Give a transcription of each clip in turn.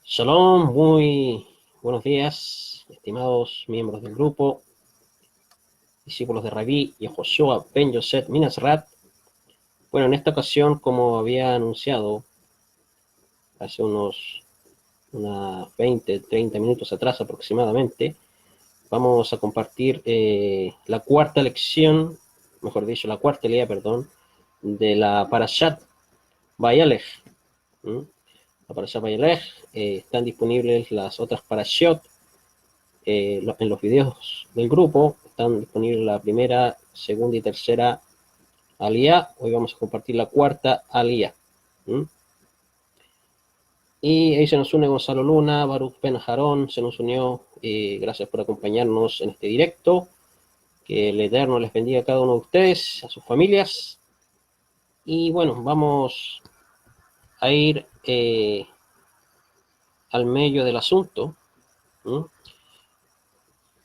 Shalom, muy buenos días, estimados miembros del grupo, discípulos de Rabí Yehoshua Ben Yosef Minasrat. Bueno, en esta ocasión, como había anunciado hace unas 20, 30 minutos atrás aproximadamente, vamos a compartir la cuarta lección, mejor dicho, la cuarta ley, perdón, de la Parashat Vayalech. La Parashat Vayalech, están disponibles las otras Parashot en los videos del grupo. Están disponibles la primera, segunda y tercera aliyah. Hoy vamos a compartir la cuarta aliyah. Y ahí se nos une Gonzalo Luna, Baruch Ben Jarón se nos unió. Gracias por acompañarnos en este directo. Que el Eterno les bendiga a cada uno de ustedes, a sus familias. Y bueno, vamos a ir al medio del asunto.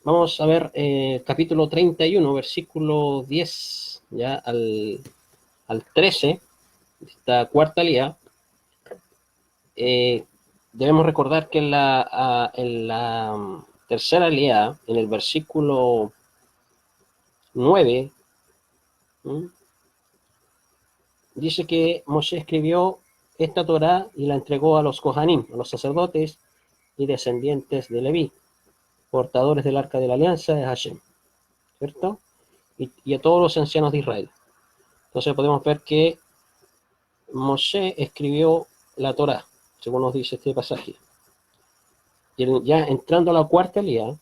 Vamos a ver capítulo 31, versículo 10, ya al 13, esta cuarta aliyah. Debemos recordar que en la tercera aliyah, en el versículo 9, dice que Moshe escribió esta Torá y la entregó a los Kohanim, a los sacerdotes y descendientes de Leví, portadores del arca de la alianza de Hashem, ¿cierto? Y a todos los ancianos de Israel. Entonces podemos ver que Moshe escribió la Torá, según nos dice este pasaje. Y ya entrando a la cuarta aliyah,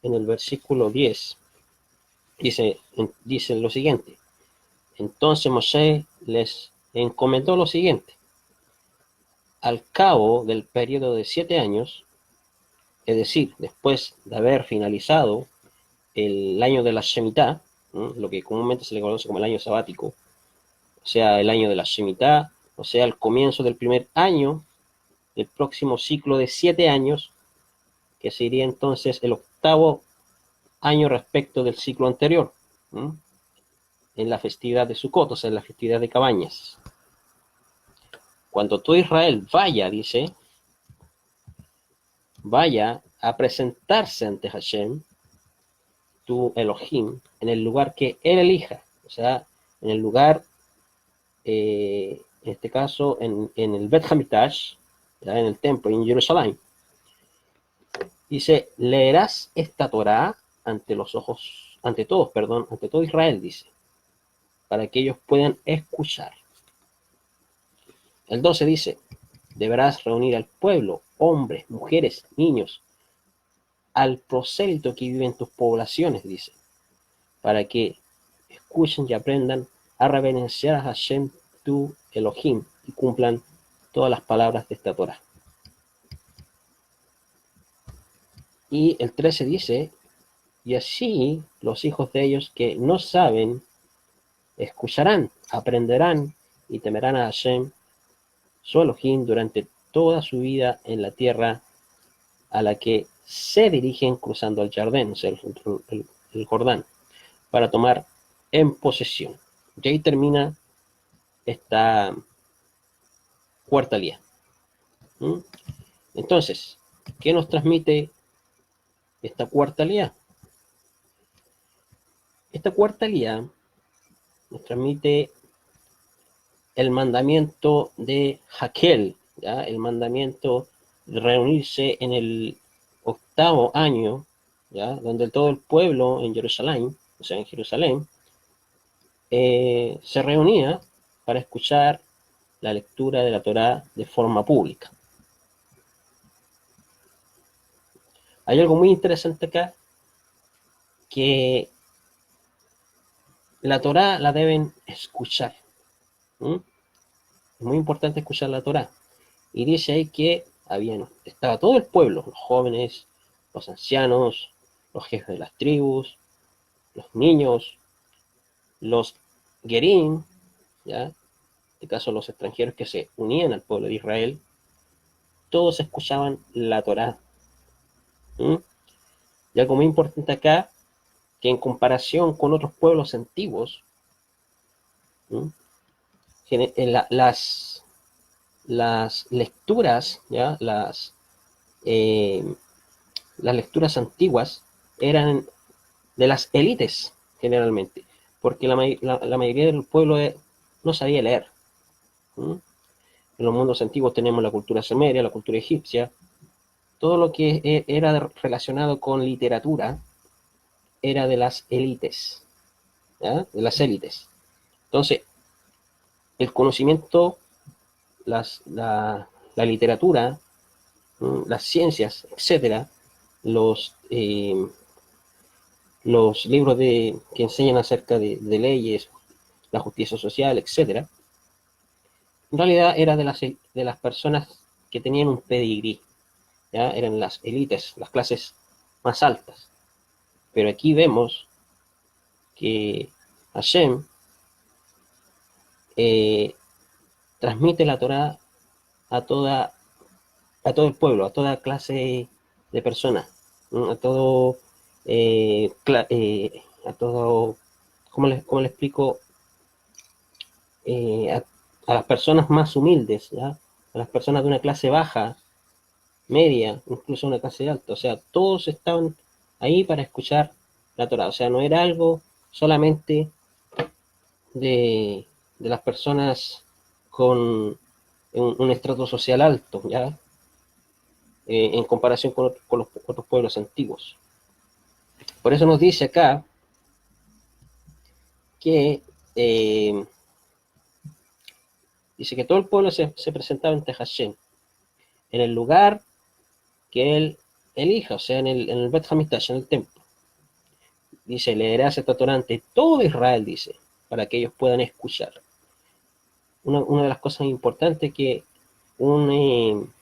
en el versículo 10, dice lo siguiente. Entonces Moshe les encomendó lo siguiente. Al cabo del periodo de 7 años, es decir, después de haber finalizado el año de la Shemitah, lo que comúnmente se le conoce como el año sabático, o sea, el año de la Shemitah, o sea, el comienzo del primer año del próximo ciclo de 7 años, que sería entonces el octavo año respecto del ciclo anterior, en la festividad de Sukkot, o sea, en la festividad de Cabañas. Cuando todo Israel vaya a presentarse ante Hashem, tu Elohim, en el lugar que él elija, o sea, en el lugar, en este caso, en el Bet Hamikdash, en el templo, en Jerusalén. Dice, leerás esta Torá ante todo Israel, dice, para que ellos puedan escuchar. El 12 dice, deberás reunir al pueblo, hombres, mujeres, niños, al prosélito que vive en tus poblaciones, dice, para que escuchen y aprendan a reverenciar a Hashem, tu Elohim, y cumplan todas las palabras de esta Torá. Y el 13 dice, y así los hijos de ellos que no saben, escucharán, aprenderán y temerán a Hashem, su Elohim, durante toda su vida en la tierra a la que se dirigen cruzando el Jardín, o sea, el Jordán, para tomar en posesión. Y ahí termina esta cuarta aliyah. Entonces, ¿qué nos transmite esta cuarta aliyah? Esta cuarta aliyah nos transmite el mandamiento de Hakel, ¿ya? El mandamiento de reunirse en el octavo año, ¿ya? Donde todo el pueblo en Jerusalén, o sea, en Jerusalén, se reunía para escuchar la lectura de la Torá de forma pública. Hay algo muy interesante acá, que la Torá la deben escuchar. Es muy importante escuchar la Torá. Y dice ahí que estaba todo el pueblo, los jóvenes, los ancianos, los jefes de las tribus, los niños, los gerim, ¿ya? En este caso los extranjeros que se unían al pueblo de Israel, todos escuchaban la Torá. Y algo muy importante acá, que en comparación con otros pueblos antiguos, las lecturas, ¿ya? las lecturas antiguas eran de las élites, generalmente, porque la mayoría del pueblo no sabía leer. ¿Mm? En los mundos antiguos tenemos la cultura sumeria, la cultura egipcia, todo lo que era relacionado con literatura era de las élites, ¿ya? De las élites. Entonces, el conocimiento, la literatura, las ciencias, etcétera, los libros que enseñan acerca de leyes, la justicia social, etcétera, en realidad era de las personas que tenían un pedigrí, ¿ya? Eran las élites, las clases más altas. Pero aquí vemos que Hashem eh, transmite la Torah a a todo el pueblo, a toda clase de personas, ¿no? A todo, cómo le explico? Eh, a, a, las personas más humildes, ¿ya? A las personas de una clase baja, media, incluso una clase alta. O sea, todos estaban ahí para escuchar la Torah. O sea, no era algo solamente de las personas con un estrato social alto, ¿ya? En comparación con los otros pueblos antiguos. Por eso nos dice acá que dice que todo el pueblo se presentaba ante Hashem en el lugar que él elija, o sea, en el Bet Hamikdash, en el templo. Dice, leerás esta Torah ante todo Israel, dice, para que ellos puedan escuchar. Una de las cosas importantes que un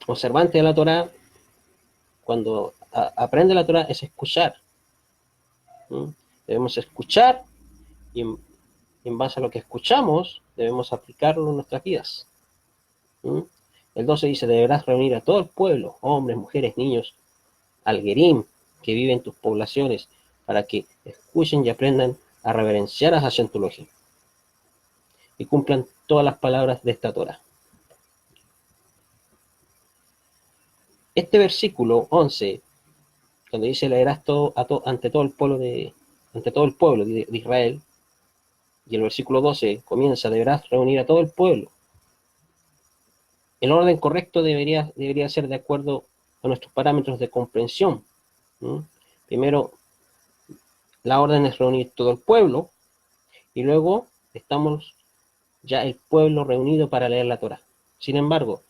observante de la Torah, cuando aprende la Torah, es escuchar. ¿Mm? Debemos escuchar y en base a lo que escuchamos, debemos aplicarlo en nuestras vidas. ¿Mm? El 12 dice, deberás reunir a todo el pueblo, hombres, mujeres, niños, alguerim, que viven en tus poblaciones, para que escuchen y aprendan a reverenciar a Hashem tu Elohim y cumplan todas las palabras de esta Torah. Este versículo 11, cuando dice leerás ante todo el pueblo de Israel, y el versículo 12 comienza, deberás reunir a todo el pueblo. El orden correcto debería ser de acuerdo a nuestros parámetros de comprensión. ¿Mm? Primero, la orden es reunir todo el pueblo, y luego estamos ya el pueblo reunido para leer la Torah. Sin embargo,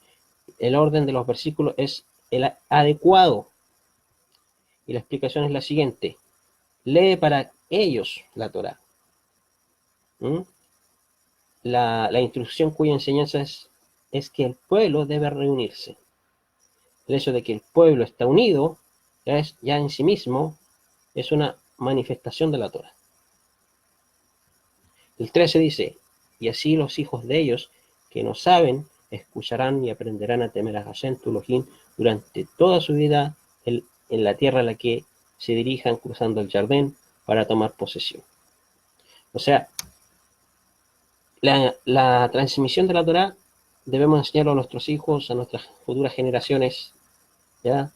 el orden de los versículos es el adecuado, y la explicación es la siguiente: lee para ellos la Torah. ¿Mm? La instrucción cuya enseñanza es que el pueblo debe reunirse. El hecho de que el pueblo está unido ya en sí mismo es una manifestación de la Torah. El 13 dice, y así los hijos de ellos que no saben escucharán y aprenderán a temer a Hashem tu Elohim durante toda su vida en la tierra a la que se dirijan cruzando el Jardín para tomar posesión. O sea, la transmisión de la Torah debemos enseñarlo a nuestros hijos, a nuestras futuras generaciones, ¿ya?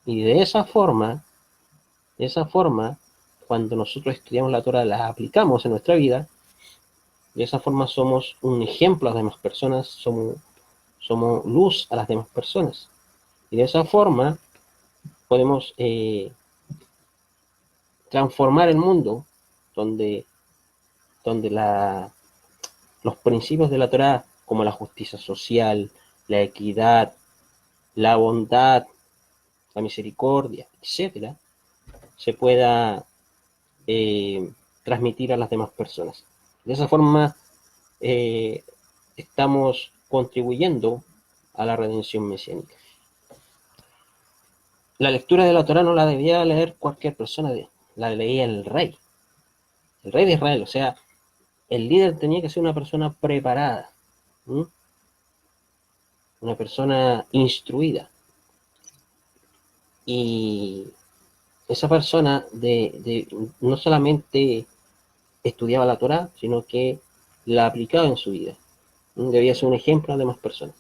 Y de esa forma, cuando nosotros estudiamos la Torah, la aplicamos en nuestra vida, de esa forma somos un ejemplo a las demás personas, somos luz a las demás personas. Y de esa forma podemos transformar el mundo donde los principios de la Torah, como la justicia social, la equidad, la bondad, la misericordia, etcétera, se pueda transmitir a las demás personas. De esa forma estamos contribuyendo a la redención mesiánica. La lectura de la Torah no la debía leer cualquier persona, la leía el rey de Israel. O sea, el líder tenía que ser una persona preparada, ¿sí? Una persona instruida. Y esa persona no solamente estudiaba la Torah, sino que la aplicaba en su vida. Debía ser un ejemplo a demás personas.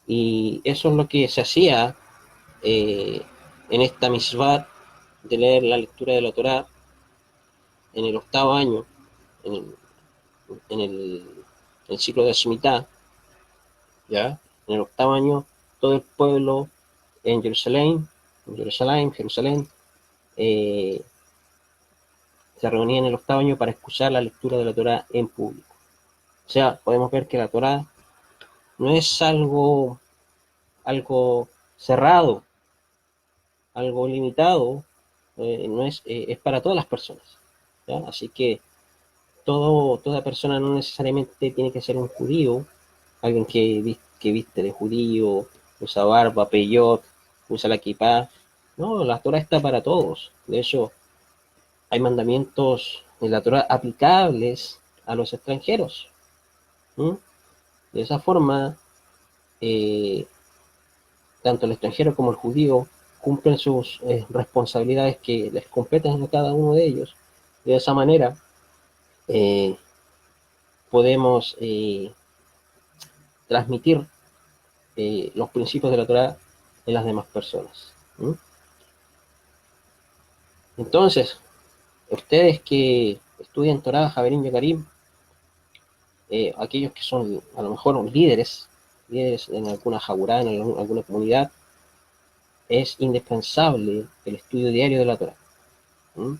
Y eso es lo que se hacía en esta misvah de leer la lectura de la Torá en el octavo año, en el, en el ciclo de Shemitah, ¿ya? En el octavo año, todo el pueblo en Jerusalén, eh, se reunía en el octavo año para escuchar la lectura de la Torá en público. O sea, podemos ver que la Torá no es algo cerrado, algo limitado, no es, es para todas las personas, ¿ya? Así que toda persona no necesariamente tiene que ser un judío, alguien que viste de judío, usa barba, peyot, usa la kippah. No, la Torah está para todos. De hecho, hay mandamientos en la Torah aplicables a los extranjeros. ¿Mm? De esa forma, eh, tanto el extranjero como el judío cumplen sus responsabilidades que les competen a cada uno de ellos. De esa manera, eh, podemos transmitir los principios de la Torah en las demás personas. ¿Mm? Entonces, ustedes que estudian Torah, Javerín y Karim, aquellos que son a lo mejor líderes en alguna jagurá, en alguna comunidad, es indispensable el estudio diario de la Torah. ¿Mm?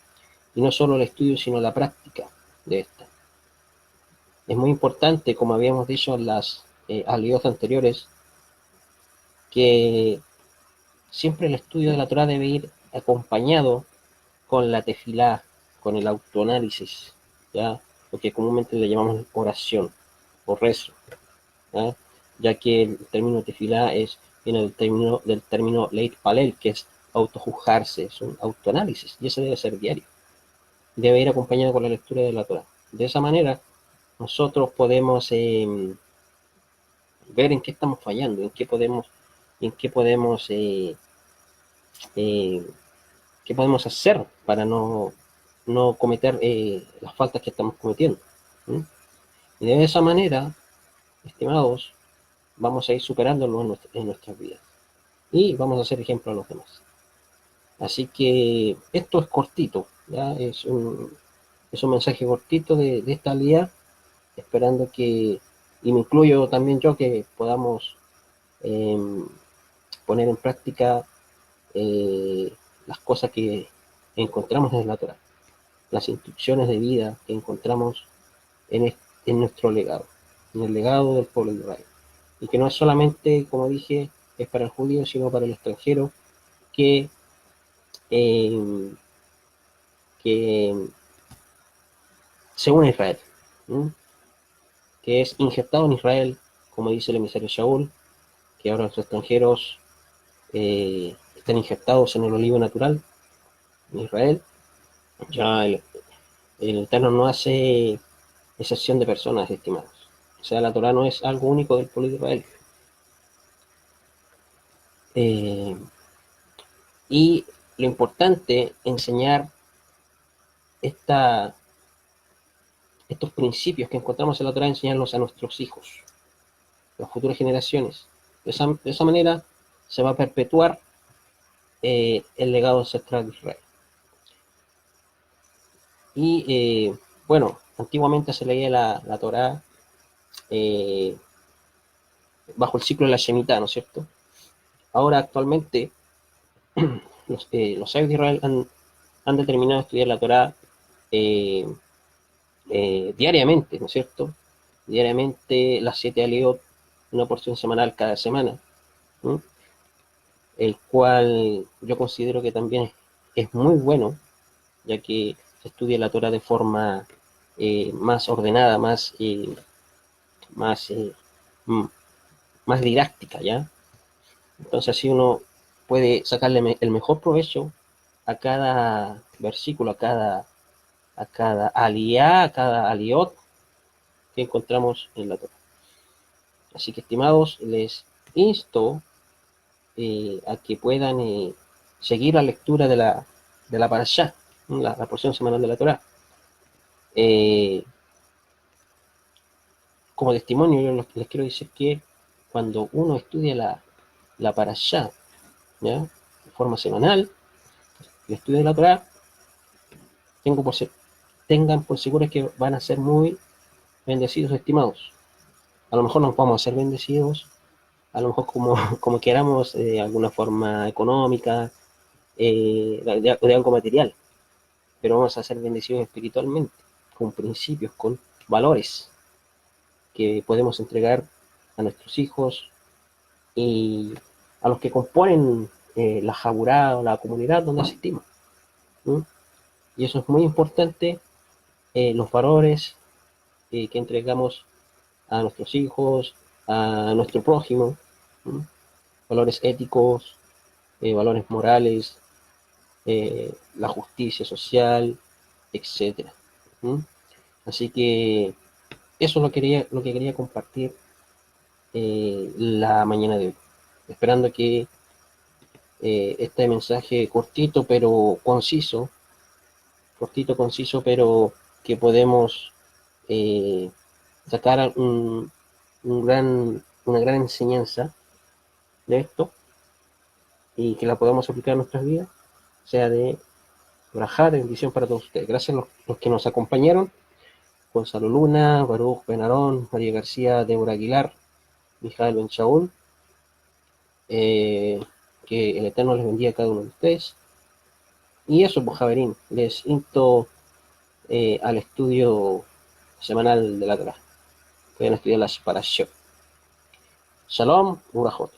Y no solo el estudio, sino la práctica de esta. Es muy importante, como habíamos dicho en las aliós anteriores, que siempre el estudio de la Torah debe ir acompañado con la tefilá, con el autoanálisis, ¿ya? Lo que comúnmente le llamamos oración o rezo, ¿ya? Ya que el término tefilá viene del término leit palel, que es autojuzgarse, es un autoanálisis, y ese debe ser diario. Debe ir acompañado con la lectura de la Torah. De esa manera, nosotros podemos ver en qué estamos fallando, en qué podemos, eh, qué podemos hacer para no cometer las faltas que estamos cometiendo. ¿Sí? Y de esa manera, estimados, vamos a ir superándolo en nuestras vidas. Y vamos a hacer ejemplo a los demás. Así que esto es cortito, ¿ya? Es un mensaje cortito de esta alianza, esperando que, y me incluyo también yo, que podamos eh, poner en práctica las cosas que encontramos en la Torah, las instrucciones de vida que encontramos en nuestro legado, en el legado del pueblo de Israel. Y que no es solamente, como dije, es para el judío, sino para el extranjero que, eh, que se une a Israel, ¿sí? Que es injertado en Israel, como dice el emisario Shaul, que ahora los extranjeros están injertados en el olivo natural en Israel. Ya el Eterno no hace excepción de personas, estimados. O sea, la Torah no es algo único del pueblo de Israel. Eh, y lo importante, enseñar esta, estos principios que encontramos en la Torah, enseñarlos a nuestros hijos, a las futuras generaciones. De esa manera se va a perpetuar el legado ancestral de Israel. Y bueno, antiguamente se leía la Torah eh, bajo el ciclo de la Shemitah, ¿no es cierto? Ahora, actualmente, los sabios de Israel han determinado estudiar la Torah eh, diariamente, ¿no es cierto? Diariamente las 7 aliot, una porción semanal cada semana, ¿no? El cual yo considero que también es muy bueno, ya que se estudia la Torah de forma más ordenada, más, más didáctica, ¿ya? Entonces así uno puede sacarle el mejor provecho a cada versículo, a cada aliá, a cada aliot que encontramos en la Torah. Así que, estimados, les insto a que puedan seguir la lectura de la Parashá, la porción semanal de la Torah. Como testimonio, yo les quiero decir que cuando uno estudia la parashá, ¿ya? De forma semanal, el estudio de la Torá, tengan por seguro que van a ser muy bendecidos, estimados. A lo mejor nos vamos a ser bendecidos, a lo mejor como queramos, de alguna forma económica, de algo material, pero vamos a ser bendecidos espiritualmente, con principios, con valores que podemos entregar a nuestros hijos y a los que componen la jaburá o la comunidad donde asistimos. ¿Sí? Y eso es muy importante, los valores que entregamos a nuestros hijos, a nuestro prójimo, ¿sí? Valores éticos, valores morales, la justicia social, etcétera. ¿Sí? Así que eso lo que quería compartir la mañana de hoy, esperando que este mensaje cortito, conciso, pero que podemos eh, sacar una gran enseñanza de esto y que la podamos aplicar en nuestras vidas, sea de brajá, de bendición para todos ustedes. Gracias a los que nos acompañaron: Gonzalo Luna, Baruch Benarón, María García, Débora Aguilar, Mijael Ben Shaul. Que el Eterno les bendiga a cada uno de ustedes. Y eso, pues, Javerín, les insto al estudio semanal de la Torah. Pueden estudiar las Parashot. Shalom, Urajot.